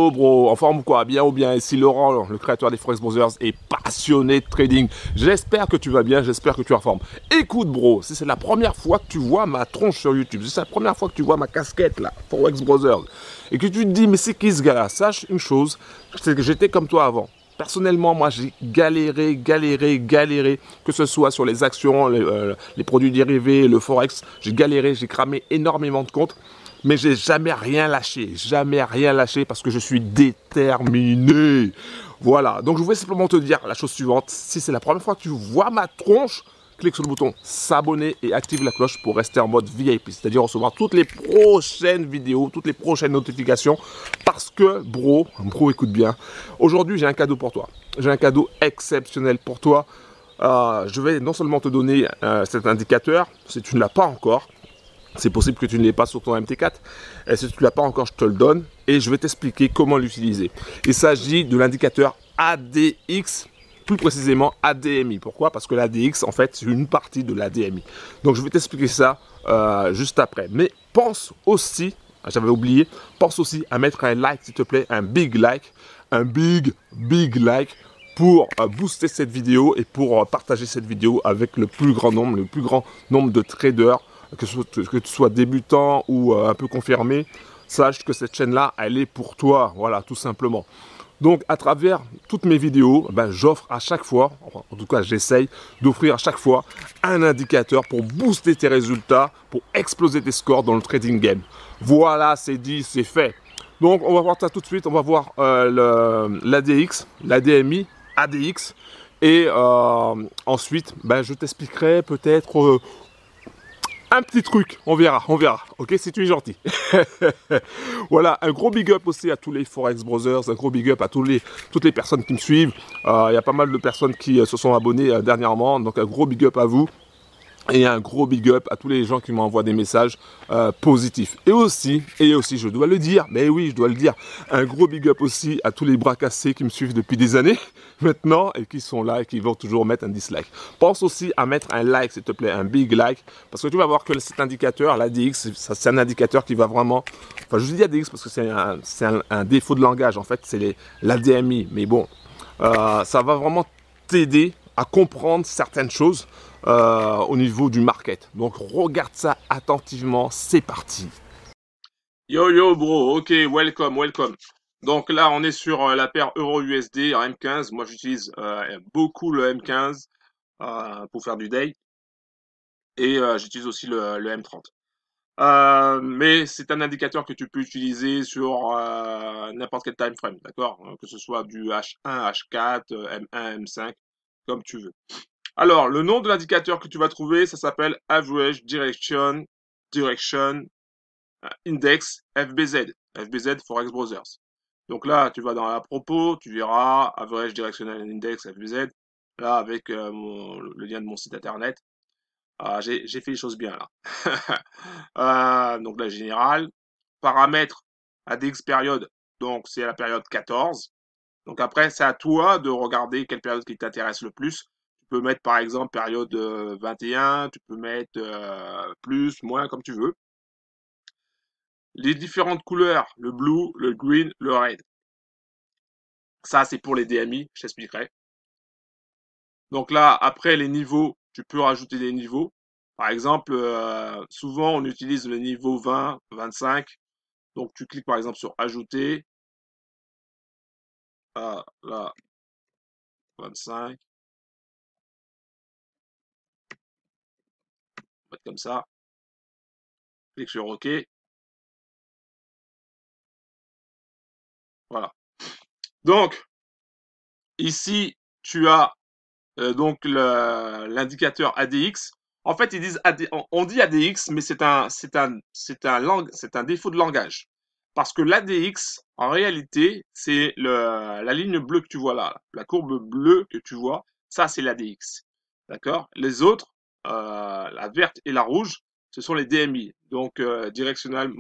Yo bro, en forme ou quoi? Bien ou bien? Ici Laurent, le créateur des Forex Brothers et passionné de trading. J'espère que tu vas bien, j'espère que tu es en forme. Écoute bro, si c'est la première fois que tu vois ma tronche sur YouTube, si c'est la première fois que tu vois ma casquette là, Forex Brothers, et que tu te dis mais c'est qui ce gars-là? Sache une chose, c'est que j'étais comme toi avant. Personnellement, moi, j'ai galéré, que ce soit sur les actions, les produits dérivés, le Forex. J'ai galéré, j'ai cramé énormément de comptes. Mais j'ai jamais rien lâché parce que je suis déterminé. Voilà, donc je voulais simplement te dire la chose suivante. Si c'est la première fois que tu vois ma tronche, clique sur le bouton s'abonner et active la cloche pour rester en mode VIP, c'est-à-dire recevoir toutes les prochaines vidéos, toutes les prochaines notifications. Parce que, bro, écoute bien, aujourd'hui j'ai un cadeau pour toi. J'ai un cadeau exceptionnel pour toi. Je vais non seulement te donner cet indicateur, si tu ne l'as pas encore. C'est possible que tu ne l'aies pas sur ton MT4. Et si tu ne l'as pas encore, je te le donne. Et je vais t'expliquer comment l'utiliser. Il s'agit de l'indicateur ADX, plus précisément ADMI. Pourquoi? Parce que l'ADX, en fait, c'est une partie de l'ADMI. Donc, je vais t'expliquer ça juste après. Mais pense aussi, j'avais oublié, pense aussi à mettre un like, s'il te plaît, un big like. Un big like pour booster cette vidéo et pour partager cette vidéo avec le plus grand nombre de traders. Que tu sois débutant ou un peu confirmé, sache que cette chaîne-là, elle est pour toi, voilà, tout simplement. Donc, à travers toutes mes vidéos, j'offre à chaque fois, en tout cas, j'essaye d'offrir à chaque fois un indicateur pour booster tes résultats, pour exploser tes scores dans le trading game. Voilà, c'est dit, c'est fait. Donc, on va voir ça tout de suite. On va voir l'ADX, l'ADMI, ADX. Et ensuite, je t'expliquerai peut-être... un petit truc, on verra, ok, si tu es gentil. Voilà, un gros big up aussi à tous les Forex Brothers, un gros big up à toutes les personnes qui me suivent. Il y a pas mal de personnes qui se sont abonnées dernièrement, donc un gros big up à vous. Et un gros big up à tous les gens qui m'envoient des messages positifs. Et aussi, je dois le dire, mais oui, je dois le dire, un gros big up aussi à tous les bras cassés qui me suivent depuis des années maintenant et qui sont là et qui vont toujours mettre un dislike. Pense aussi à mettre un like, s'il te plaît, un big like, parce que tu vas voir que cet indicateur, l'ADX, c'est un indicateur qui va vraiment... Enfin, je dis ADX parce que c'est un défaut de langage, en fait, c'est l'ADMI, mais bon, ça va vraiment t'aider à comprendre certaines choses au niveau du market. Donc regarde ça attentivement, c'est parti. Yo bro, ok, welcome. Donc là on est sur la paire Euro-USD en M15. Moi j'utilise beaucoup le M15 pour faire du day. Et j'utilise aussi le M30. Mais c'est un indicateur que tu peux utiliser sur n'importe quel time frame, d'accord? Que ce soit du H1, H4, M1, M5, comme tu veux. Alors, le nom de l'indicateur que tu vas trouver, ça s'appelle Average Direction Index FBZ. FBZ Forex Brothers. Donc là, tu vas dans la propos, tu verras Average Directional Index FBZ. Là, avec le lien de mon site internet. J'ai fait les choses bien là. Donc la générale. Paramètres ADX période. Donc c'est la période 14. Donc après, c'est à toi de regarder quelle période qui t'intéresse le plus. Tu peux mettre par exemple période 21, tu peux mettre plus, moins, comme tu veux. Les différentes couleurs, le blue, le green, le red. Ça, c'est pour les DMI, je t'expliquerai. Donc là, après les niveaux, tu peux rajouter des niveaux. Par exemple, souvent on utilise le niveau 20, 25. Donc tu cliques par exemple sur ajouter. Là, 25. On va mettre comme ça. Clique sur OK. Voilà. Donc, ici, tu as donc l'indicateur ADX. En fait, ils disent on dit ADX, mais c'est un défaut de langage. Parce que l'ADX, en réalité, c'est la ligne bleue que tu vois là, la courbe bleue que tu vois, ça c'est l'ADX. D'accord? Les autres, la verte et la rouge, ce sont les DMI, donc Directional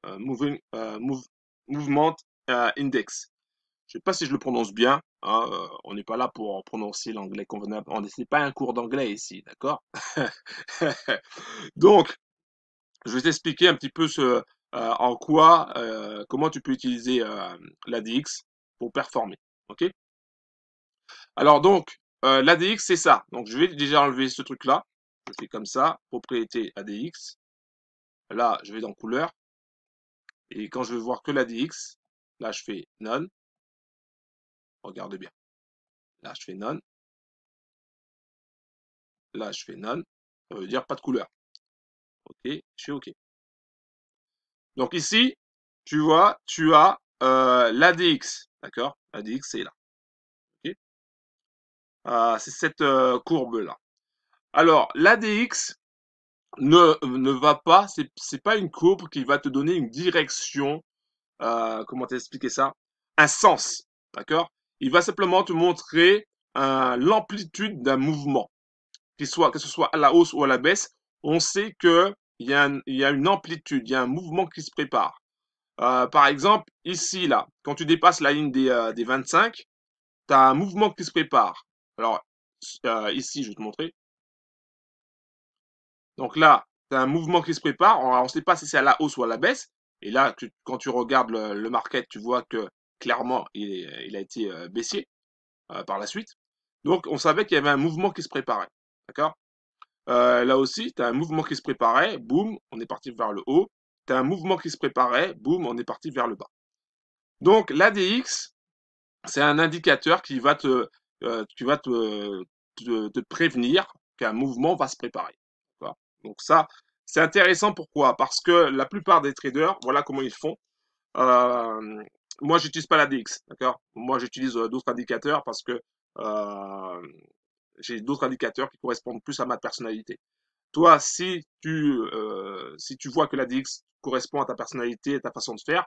Movement Index. Je sais pas si je le prononce bien. Hein, on n'est pas là pour prononcer l'anglais convenable. C'est pas un cours d'anglais ici, d'accord? Donc, je vais t'expliquer un petit peu en quoi, comment tu peux utiliser l'ADX pour performer. Ok? Alors donc, l'ADX, c'est ça. Donc, je vais déjà enlever ce truc-là. Je fais comme ça, propriété ADX. Là, je vais dans couleur. Et quand je veux voir que l'ADX, là, je fais none. Regarde bien. Là, je fais none. Là, je fais none. Ça veut dire pas de couleur. Ok, je fais OK. Donc ici, tu vois, tu as l'ADX. D'accord? L'ADX, c'est là. Ok. C'est cette courbe-là. Alors, l'ADX ne va pas, c'est pas une courbe qui va te donner une direction, comment t'expliquer ça? Un sens. D'accord? Il va simplement te montrer l'amplitude d'un mouvement. Que ce soit à la hausse ou à la baisse, on sait que il y a une amplitude, il y a un mouvement qui se prépare. Par exemple, ici, là, quand tu dépasses la ligne des 25, tu as un mouvement qui se prépare. Alors, ici, je vais te montrer. Donc là, tu as un mouvement qui se prépare. On ne sait pas si c'est à la hausse ou à la baisse. Et là, quand tu regardes le market, tu vois que clairement, il a été baissier par la suite. Donc, on savait qu'il y avait un mouvement qui se préparait. D'accord? Là aussi, tu as un mouvement qui se préparait, boum, on est parti vers le haut. Tu as un mouvement qui se préparait, boum, on est parti vers le bas. Donc l'ADX, c'est un indicateur qui va te prévenir qu'un mouvement va se préparer. Voilà. Donc ça, c'est intéressant. Pourquoi? Parce que la plupart des traders, voilà comment ils font. Euh, Moi, j'utilise pas l'ADX, d'accord? Moi, j'utilise d'autres indicateurs parce que euh, j'ai d'autres indicateurs qui correspondent plus à ma personnalité. Toi, si tu vois que l'ADX correspond à ta personnalité et ta façon de faire,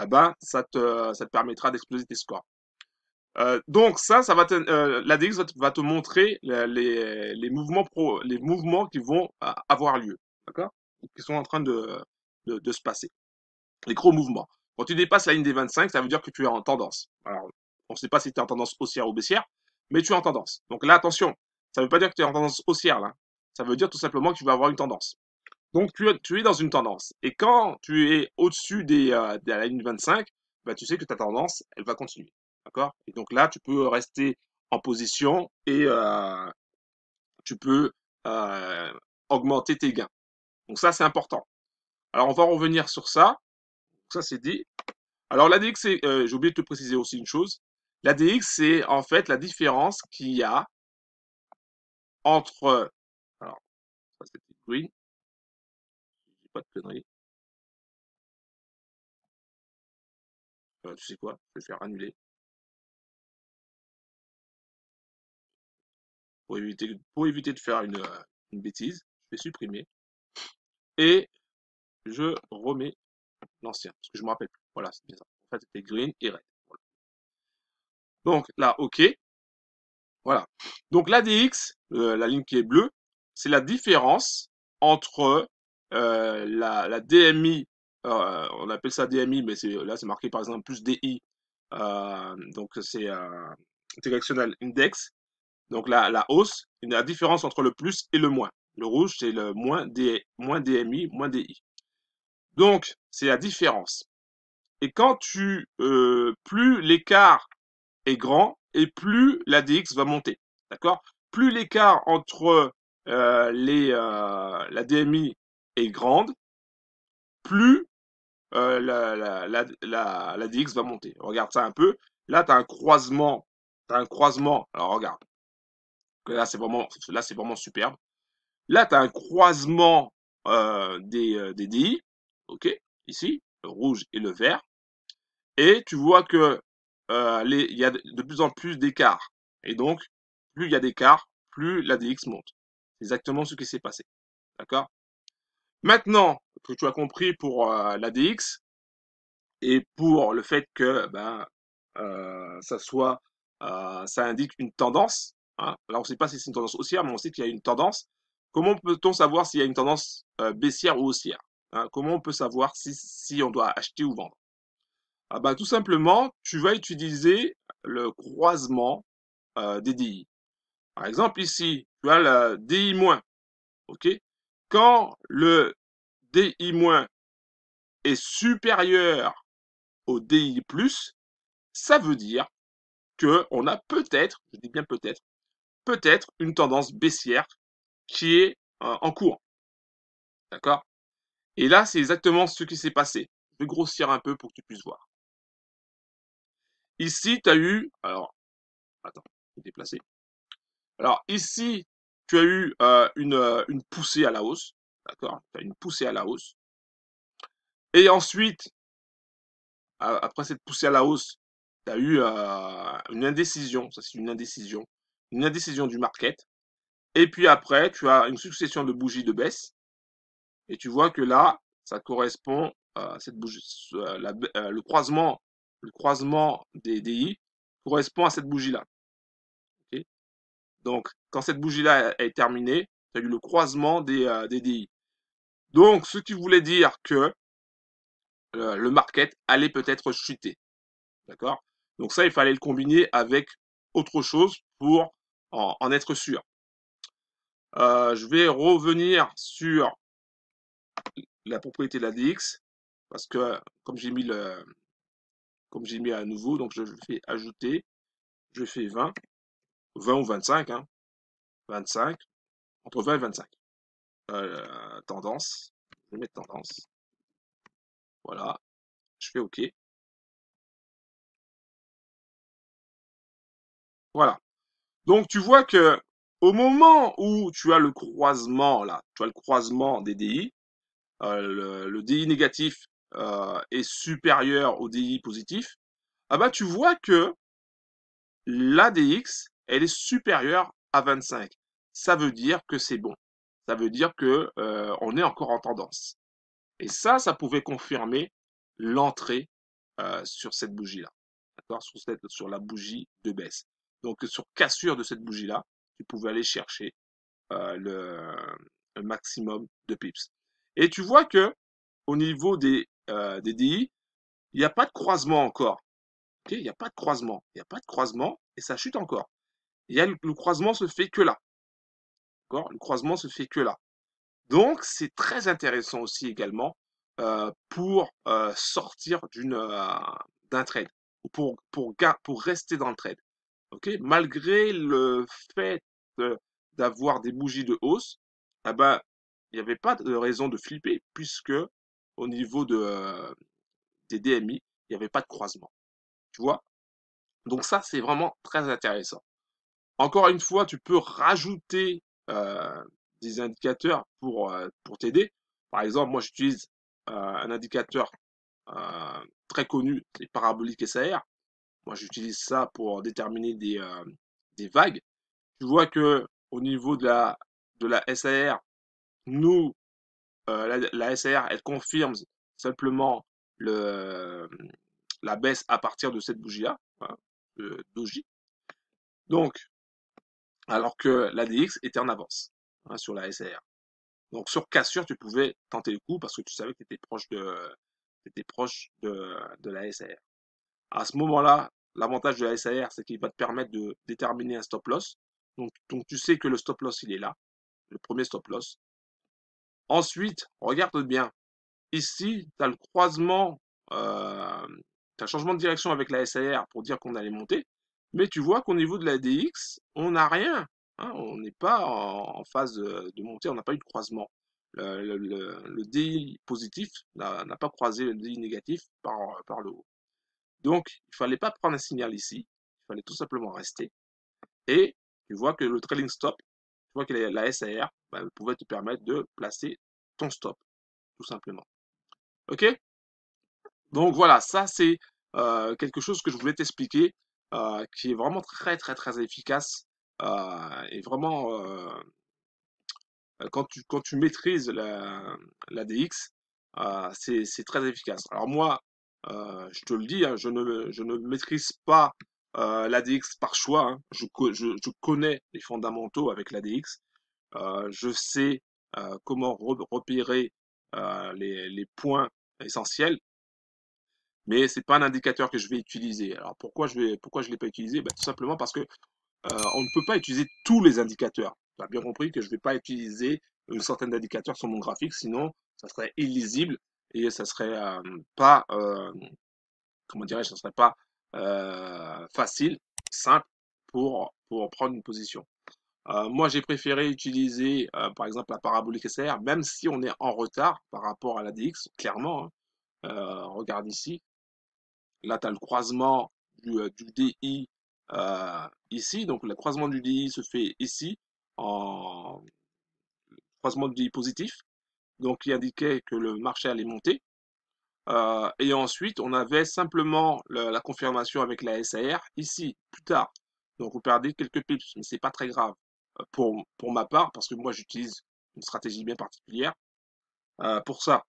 eh ben, ça te permettra d'exploser tes scores. Donc ça va l'ADX va te montrer les mouvements qui vont avoir lieu, d'accord? Qui sont en train de se passer. Les gros mouvements. Quand tu dépasses la ligne des 25, ça veut dire que tu es en tendance. Alors, on ne sait pas si tu es en tendance haussière ou baissière, mais tu es en tendance. Donc là, attention, ça ne veut pas dire que tu es en tendance haussière, là. Ça veut dire tout simplement que tu vas avoir une tendance. Donc tu es dans une tendance. Et quand tu es au-dessus de la ligne 25, bah, tu sais que ta tendance, elle va continuer. D'accord? Et donc là, tu peux rester en position et tu peux euh, augmenter tes gains. Donc ça, c'est important. Alors on va revenir sur ça. Ça, c'est dit. Alors l'ADX, j'ai oublié de te préciser aussi une chose. L'ADX, c'est en fait la différence qu'il y a entre... Alors, ça c'était green. Je dis pas de conneries. Tu sais quoi? Je vais faire annuler. Pour éviter de faire une bêtise, je vais supprimer et je remets l'ancien, parce que je me rappelle plus. Voilà, c'est bien ça. En fait, c'était green et red. Voilà. Donc là, OK. Voilà. Donc l'ADX, la ligne qui est bleue, c'est la différence entre la DMI, on appelle ça DMI, mais là c'est marqué par exemple plus DI, donc c'est Directional Index. Donc la hausse, la différence entre le plus et le moins. Le rouge, c'est le moins DMI, moins DI. Donc, c'est la différence. Et plus l'écart est grand et plus l'ADX va monter. D'accord? Plus l'écart entre la DMI est grande, plus l'ADX va monter. Regarde ça un peu. Là, tu as un croisement. T'as un croisement. Alors, regarde. Là, c'est vraiment superbe. Là, tu as un croisement des DI, ok, ici, le rouge et le vert, et tu vois que il y a de plus en plus d'écart. Et donc, plus il y a d'écart, plus la DX monte. C'est exactement ce qui s'est passé. D'accord? Maintenant que tu as compris pour la DX et pour le fait que ça indique une tendance, hein. Là, on ne sait pas si c'est une tendance haussière, mais on sait qu'il y a une tendance. Comment peut-on savoir s'il y a une tendance baissière ou haussière, hein? Comment on peut savoir si on doit acheter ou vendre? Ah bah, tout simplement, tu vas utiliser le croisement des DI. Par exemple, ici, tu as le DI-, ok? Quand le DI- est supérieur au DI+, ça veut dire qu'on a peut-être, je dis bien peut-être une tendance baissière qui est en cours. D'accord? Et là, c'est exactement ce qui s'est passé. Je vais grossir un peu pour que tu puisses voir. Ici, tu as eu, alors, attends, je vais déplacer. Alors ici, tu as eu une poussée à la hausse, d'accord? Tu as une poussée à la hausse. Et ensuite, après cette poussée à la hausse, tu as eu une indécision, ça c'est une indécision du market. Et puis après, tu as une succession de bougies de baisse. Et tu vois que là, ça correspond à cette bougie, le croisement des DI correspond à cette bougie-là. Ok. Donc, quand cette bougie-là est terminée, tu as eu le croisement des DI. Donc, ce qui voulait dire que le market allait peut-être chuter. D'accord? Donc ça, il fallait le combiner avec autre chose pour en être sûr. Je vais revenir sur la propriété de la DX parce que comme j'ai mis à nouveau, donc je fais ajouter, je fais 20 ou 25, hein, 25, entre 20 et 25. Tendance, je vais mettre tendance. Voilà, je fais OK. Voilà. Donc tu vois que au moment où tu as le croisement là, tu as le croisement des DI, le DI négatif est supérieur au DI positif, ah bah tu vois que l'ADX elle est supérieure à 25. Ça veut dire que c'est bon. Ça veut dire que on est encore en tendance. Et ça pouvait confirmer l'entrée sur cette bougie-là. D'accord? Sur la bougie de baisse. Donc sur cassure de cette bougie-là, tu pouvais aller chercher le maximum de pips. Et tu vois que au niveau des DI, il n'y a pas de croisement encore. Okay, il n'y a pas de croisement. Il n'y a pas de croisement et ça chute encore. Le croisement se fait que là. Le croisement se fait que là. Donc, c'est très intéressant aussi également pour sortir d'un trade ou pour rester dans le trade. Okay, malgré le fait d'avoir des bougies de hausse, eh ben, il n'y avait pas de raison de flipper puisque au niveau des DMI, il n'y avait pas de croisement. Tu vois? Donc ça, c'est vraiment très intéressant. Encore une fois, tu peux rajouter des indicateurs pour t'aider. Par exemple, moi, j'utilise un indicateur très connu, c'est parabolique SAR. Moi, j'utilise ça pour déterminer des vagues. Tu vois que au niveau de la SAR, nous, la SAR, elle confirme simplement la baisse à partir de cette bougie-là, hein, Doji. Donc, alors que l'ADX était en avance hein, sur la SAR. Donc, sur cassure, tu pouvais tenter le coup parce que tu savais que tu étais proche de la SAR. À ce moment-là, l'avantage de la SAR, c'est qu'il va te permettre de déterminer un stop loss. Donc, tu sais que le stop loss, il est là, le premier stop loss. Ensuite, regarde bien. Ici, tu as le croisement, tu as un changement de direction avec la SAR pour dire qu'on allait monter. Mais tu vois qu'au niveau de la DX, on n'a rien. Hein, on n'est pas en phase de montée, on n'a pas eu de croisement. Le DI positif n'a pas croisé le DI négatif par le haut. Donc, il ne fallait pas prendre un signal ici, il fallait tout simplement rester. Et tu vois que le trailing stop, tu vois que la SAR pouvait te permettre de placer ton stop, tout simplement. Ok? Donc voilà, ça c'est quelque chose que je voulais t'expliquer, qui est vraiment très très très efficace et vraiment quand tu maîtrises la DX, c'est très efficace. Alors moi, je te le dis, hein, je ne maîtrise pas l'ADX par choix. Hein. Je connais les fondamentaux avec l'ADX. Je sais comment repérer les points essentiels, mais c'est pas un indicateur que je vais utiliser. Alors pourquoi je l'ai pas utilisé? Tout simplement parce que on ne peut pas utiliser tous les indicateurs. Tu as bien compris que je ne vais pas utiliser une centaine d'indicateurs sur mon graphique, sinon ça serait illisible et ça serait pas, comment dirais-je, ça serait pas facile, simple pour prendre une position. Moi, j'ai préféré utiliser, par exemple, la parabolique SR, même si on est en retard par rapport à la DX, clairement, hein. Regarde ici, là, tu as le croisement du DI ici, donc le croisement du DI se fait ici, en croisement du DI positif, donc qui indiquait que le marché allait monter. Et ensuite, on avait simplement la confirmation avec la SAR ici, plus tard. Donc, on perdait quelques pips, mais c'est pas très grave pour ma part, parce que moi, j'utilise une stratégie bien particulière pour ça.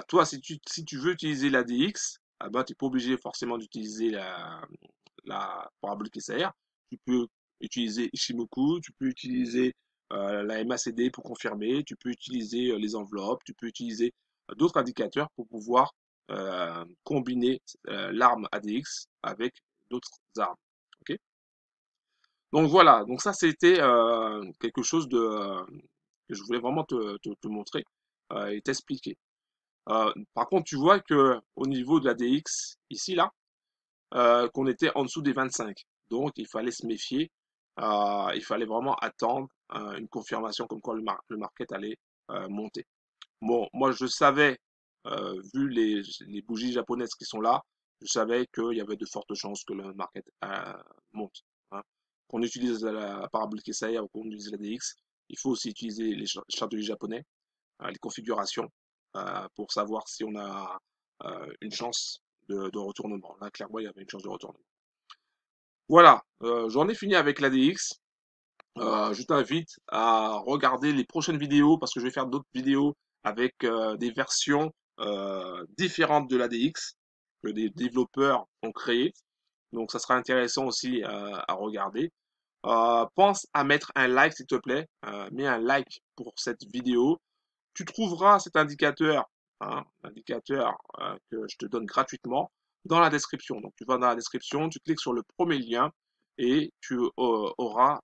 Toi, si tu veux utiliser la DX, ah ben, tu n'es pas obligé forcément d'utiliser la parabolique SAR. Tu peux utiliser Ishimoku, tu peux utiliser la MACD pour confirmer, tu peux utiliser les enveloppes, tu peux utiliser d'autres indicateurs pour pouvoir combiner l'arme ADX avec d'autres armes. Ok. Donc voilà, donc ça c'était quelque chose que je voulais vraiment te montrer et t'expliquer. Par contre, tu vois que au niveau de la DX, ici, là, qu'on était en dessous des 25. Donc, il fallait se méfier. Il fallait vraiment attendre une confirmation comme quoi le market allait monter. Bon, moi, je savais, vu les bougies japonaises qui sont là, je savais qu'il y avait de fortes chances que le market monte, hein. Qu'on utilise la parabolique SAR ou qu'on utilise la DX, il faut aussi utiliser les charts de japonais, les configurations, pour savoir si on a une chance de retournement. Là, clairement, il y avait une chance de retournement. Voilà, j'en ai fini avec l'ADX. Je t'invite à regarder les prochaines vidéos parce que je vais faire d'autres vidéos avec des versions différentes de l'ADX que des développeurs ont créées. Donc, ça sera intéressant aussi à regarder. Pense à mettre un like, s'il te plaît. Mets un like pour cette vidéo. Tu trouveras cet indicateur, hein, l'indicateur que je te donne gratuitement dans la description. Donc tu vas dans la description, tu cliques sur le premier lien et tu auras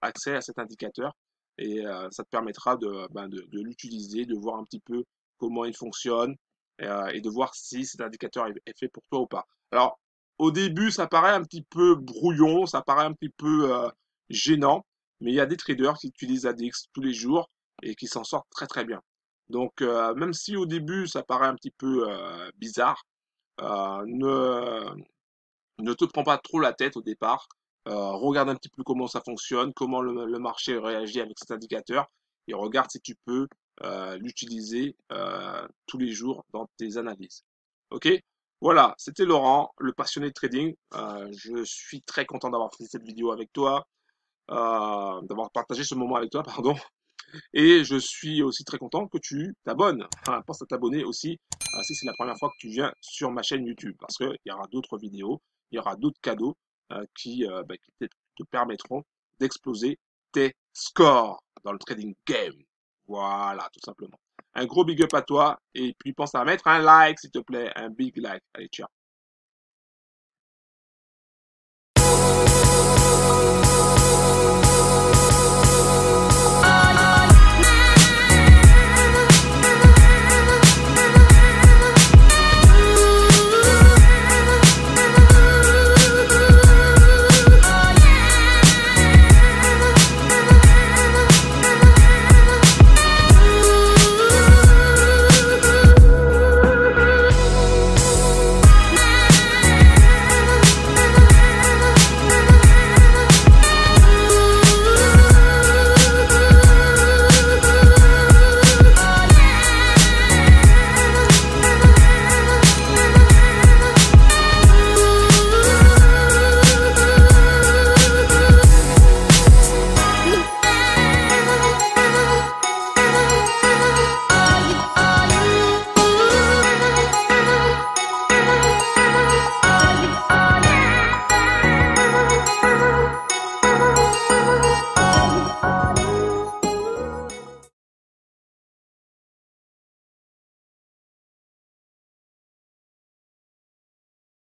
accès à cet indicateur et ça te permettra de l'utiliser, de voir un petit peu comment il fonctionne et de voir si cet indicateur est fait pour toi ou pas. Alors au début ça paraît un petit peu brouillon, ça paraît un petit peu gênant, mais il y a des traders qui utilisent ADX tous les jours et qui s'en sortent très très bien. Donc, même si au début ça paraît un petit peu bizarre, ne te prends pas trop la tête au départ. Regarde un petit peu comment ça fonctionne, comment le marché réagit avec cet indicateur et regarde si tu peux l'utiliser tous les jours dans tes analyses. Ok? Voilà, c'était Laurent, le passionné de trading. Je suis très content d'avoir fait cette vidéo avec toi, d'avoir partagé ce moment avec toi, pardon. Et je suis aussi très content que tu t'abonnes. Enfin, pense à t'abonner aussi si c'est la première fois que tu viens sur ma chaîne YouTube. Parce qu'il y aura d'autres vidéos, il y aura d'autres cadeaux qui te permettront d'exploser tes scores dans le trading game. Voilà, tout simplement. Un gros big up à toi. Et puis pense à mettre un like, s'il te plaît. Un big like. Allez, ciao.